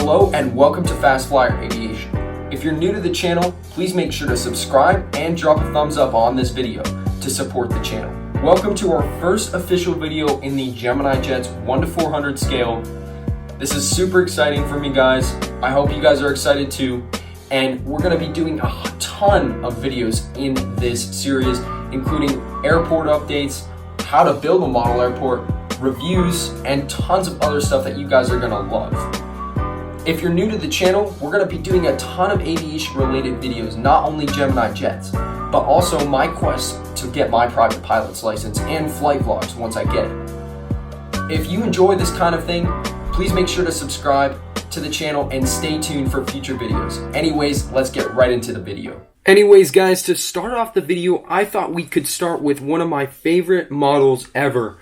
Hello and welcome to FastFlier Aviation. If you're new to the channel, please make sure to subscribe and drop a thumbs up on this video to support the channel. Welcome to our first official video in the Gemini Jets 1-400 scale. This is super exciting for me, guys. I hope you guys are excited too. And we're going to be doing a ton of videos in this series, including airport updates, how to build a model airport, reviews, and tons of other stuff that you guys are going to love. If you're new to the channel, we're going to be doing a ton of aviation related videos, not only Gemini Jets, but also my quest to get my private pilot's license and flight vlogs once I get it. If you enjoy this kind of thing, please make sure to subscribe to the channel and stay tuned for future videos. Anyways, let's get right into the video. Anyways, guys, to start off the video, I thought we could start with one of my favorite models ever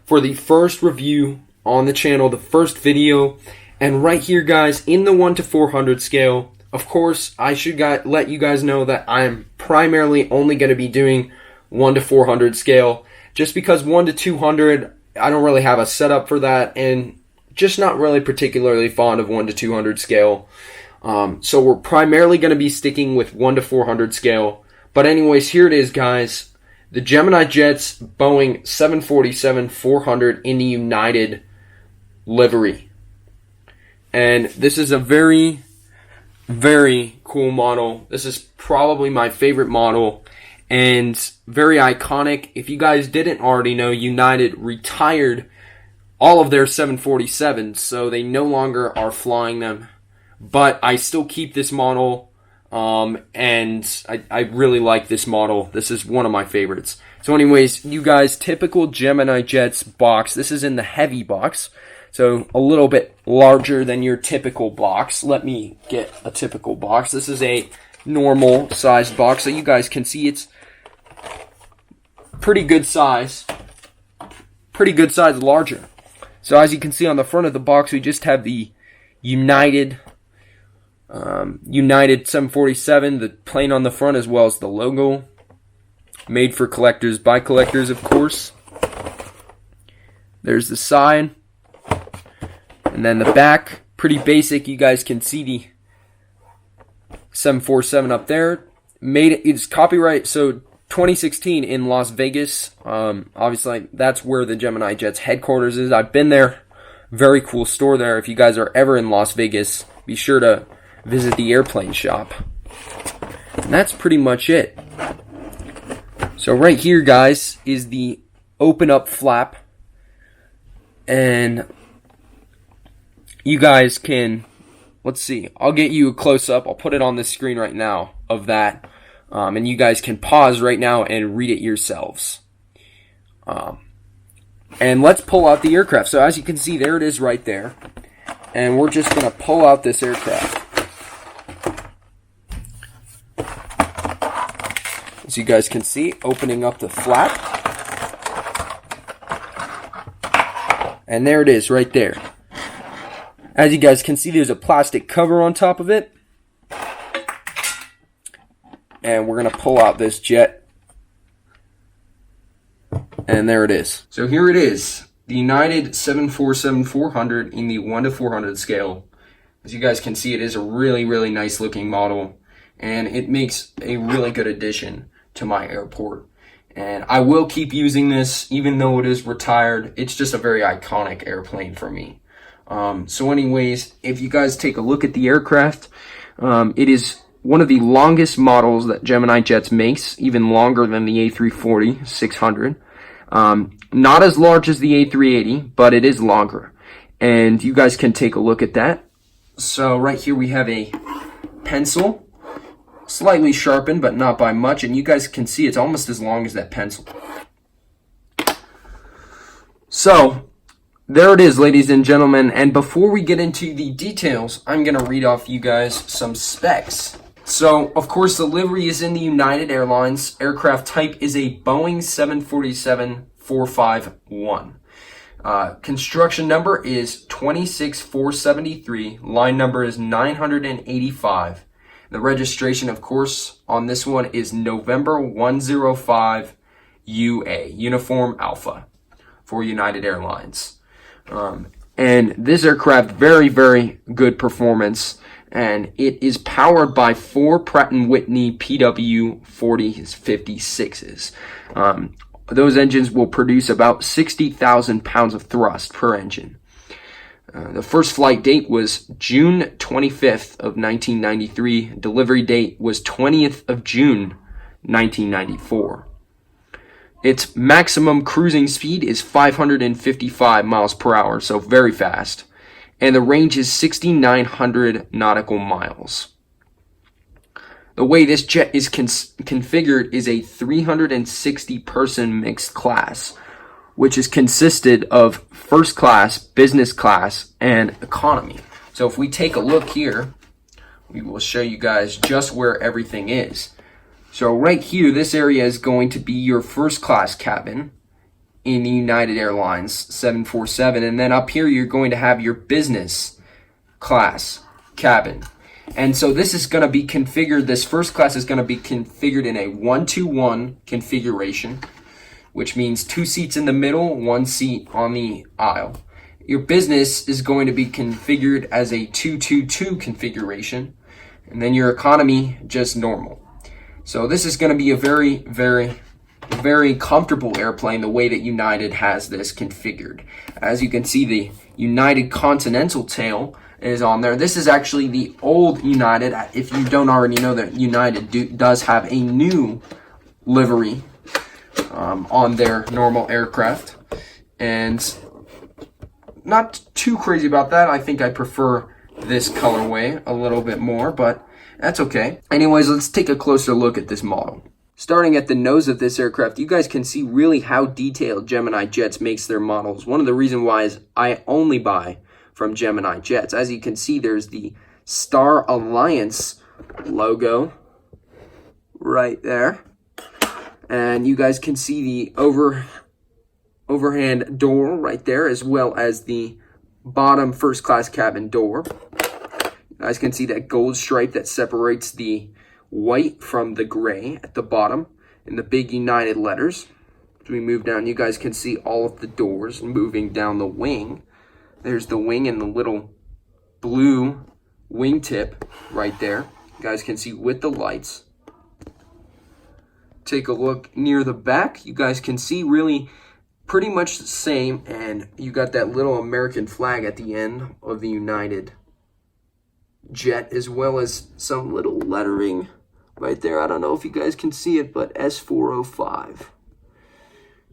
for the first review on the channel, the first video. And right here, guys, in the 1-400 scale, of course, I should let you guys know that I'm primarily only going to be doing 1-400 scale, just because 1-200, I don't really have a setup for that, and just not really particularly fond of 1-200 scale. So we're primarily going to be sticking with 1-400 scale. But anyways, here it is, guys. The Gemini Jets Boeing 747-400 in the United livery. And this is a very, very cool model. This is probably my favorite model and very iconic. If you guys didn't already know, United retired all of their 747s, so they no longer are flying them. But I still keep this model, and I really like this model. This is one of my favorites. So anyways, you guys, typical Gemini Jets box. This is in the heavy box, so a little bit larger than your typical box. Let me get a typical box. This is a normal sized box, so you guys can see it's pretty good size. Pretty good size larger. So as you can see on the front of the box, we just have the United 747, the plane on the front, as well as the logo. Made for collectors by collectors, of course. There's the side. And then the back, pretty basic. You guys can see the 747 up there. It's copyright, so 2016 in Las Vegas. Obviously, that's where the Gemini Jets headquarters is. I've been there. Very cool store there. If you guys are ever in Las Vegas, be sure to visit the airplane shop. And that's pretty much it. So right here, guys, is the open up flap. And you guys can, let's see, I'll get you a close up. I'll put it on the screen right now of that. And you guys can pause right now and read it yourselves. And let's pull out the aircraft. So as you can see, there it is right there. And we're just going to pull out this aircraft. As you guys can see, opening up the flap. And there it is right there. As you guys can see, there's a plastic cover on top of it. And we're going to pull out this jet. And there it is. So here it is. The United 747-400 in the 1-400 scale. As you guys can see, it is a really, really nice looking model. And it makes a really good addition to my airport. And I will keep using this, even though it is retired. It's just a very iconic airplane for me. So anyways, if you guys take a look at the aircraft, it is one of the longest models that Gemini Jets makes, even longer than the A340-600. Not as large as the A380, but it is longer. And you guys can take a look at that. So right here we have a pencil, slightly sharpened, but not by much. And you guys can see it's almost as long as that pencil. So there it is, ladies and gentlemen. And before we get into the details, I'm going to read off you guys some specs. So, of course, the livery is in the United Airlines. Aircraft type is a Boeing 747-451. Construction number is 26473. Line number is 985. The registration, of course, on this one is November 105 UA, Uniform Alpha, for United Airlines. And this aircraft, very, very good performance. And it is powered by 4 Pratt & Whitney PW4056s. Those engines will produce about 60,000 pounds of thrust per engine. The first flight date was June 25th of 1993. Delivery date was 20th of June 1994. Its maximum cruising speed is 555 miles per hour, so very fast. And the range is 6,900 nautical miles. The way this jet is configured is a 360-person mixed class, which is consisted of first class, business class, and economy. So if we take a look here, we will show you guys just where everything is. So right here, this area is going to be your first class cabin in the United Airlines 747. And then up here, you're going to have your business class cabin. And so this is going to be configured, this first class is going to be configured in a 1-2-1 configuration, which means 2 seats in the middle, 1 seat on the aisle. Your business is going to be configured as a 2-2-2 configuration, and then your economy just normal. So this is going to be a very, very, very comfortable airplane the way that United has this configured. As you can see, the United Continental tail is on there. This is actually the old United. If you don't already know that United does have a new livery on their normal aircraft, and not too crazy about that. I think I prefer this colorway a little bit more, but that's okay. Anyways, let's take a closer look at this model. Starting at the nose of this aircraft, you guys can see really how detailed Gemini Jets makes their models. One of the reasons why is I only buy from Gemini Jets. As you can see, there's the Star Alliance logo right there. And you guys can see the overhand door right there, as well as the bottom first class cabin door. You guys can see that gold stripe that separates the white from the gray at the bottom in the big United letters. As we move down, you guys can see all of the doors moving down the wing. There's the wing and the little blue wingtip right there. You guys can see with the lights. Take a look near the back. You guys can see really pretty much the same, and you got that little American flag at the end of the United jet, as well as some little lettering right there. I don't know if you guys can see it, but S405.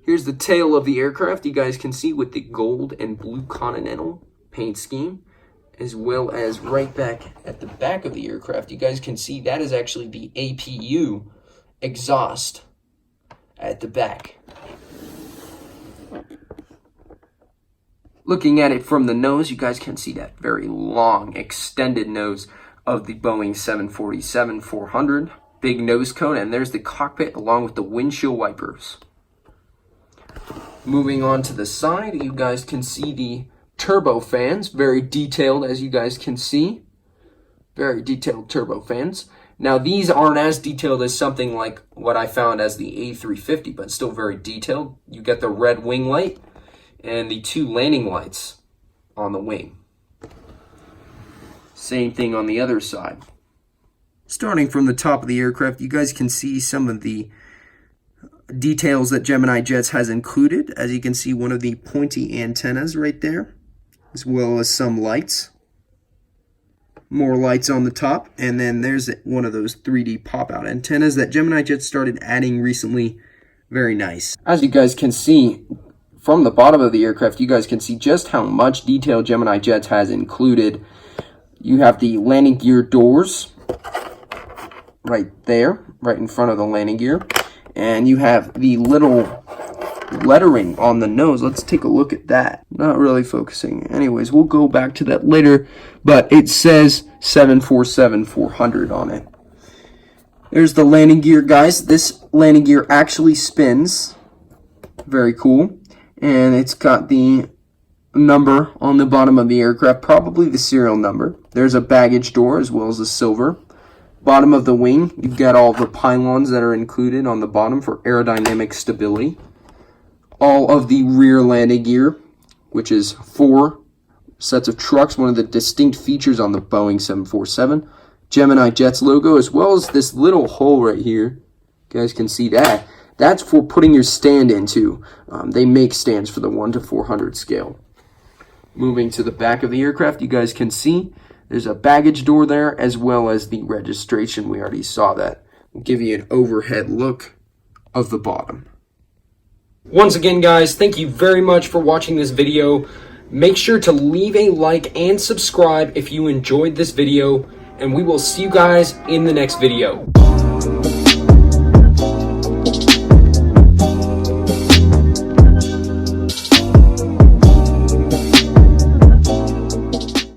Here's the tail of the aircraft. You guys can see with the gold and blue Continental paint scheme, as well as right back at the back of the aircraft. You guys can see that is actually the APU exhaust at the back. Looking at it from the nose, you guys can see that very long, extended nose of the Boeing 747-400. Big nose cone, and there's the cockpit along with the windshield wipers. Moving on to the side, you guys can see the turbofans, very detailed as you guys can see. Very detailed turbofans. Now, these aren't as detailed as something like what I found as the A350, but still very detailed. You get the red wing light and the 2 landing lights on the wing. Same thing on the other side. Starting from the top of the aircraft, you guys can see some of the details that Gemini Jets has included. As you can see, one of the pointy antennas right there, as well as some lights. More lights on the top, and then there's one of those 3D pop-out antennas that Gemini Jets started adding recently. Very nice. As you guys can see from the bottom of the aircraft, you guys can see just how much detail Gemini Jets has included. You have the landing gear doors right there, right in front of the landing gear, and you have the little lettering on the nose. Let's take a look at that. Not really focusing. Anyways, we'll go back to that later, but it says 747-400 on it. There's the landing gear, guys. This landing gear actually spins. Very cool. And it's got the number on the bottom of the aircraft, probably the serial number. There's a baggage door as well as a silver. Bottom of the wing, you've got all the pylons that are included on the bottom for aerodynamic stability. All of the rear landing gear, which is 4 sets of trucks, one of the distinct features on the Boeing 747. Gemini Jets logo, as well as this little hole right here. You guys can see that. That's for putting your stand into. They make stands for the 1 to 400 scale. Moving to the back of the aircraft, you guys can see there's a baggage door there, as well as the registration. We already saw that. We'll give you an overhead look of the bottom. Once again, guys, thank you very much for watching this video. Make sure to leave a like and subscribe if you enjoyed this video, and we will see you guys in the next video.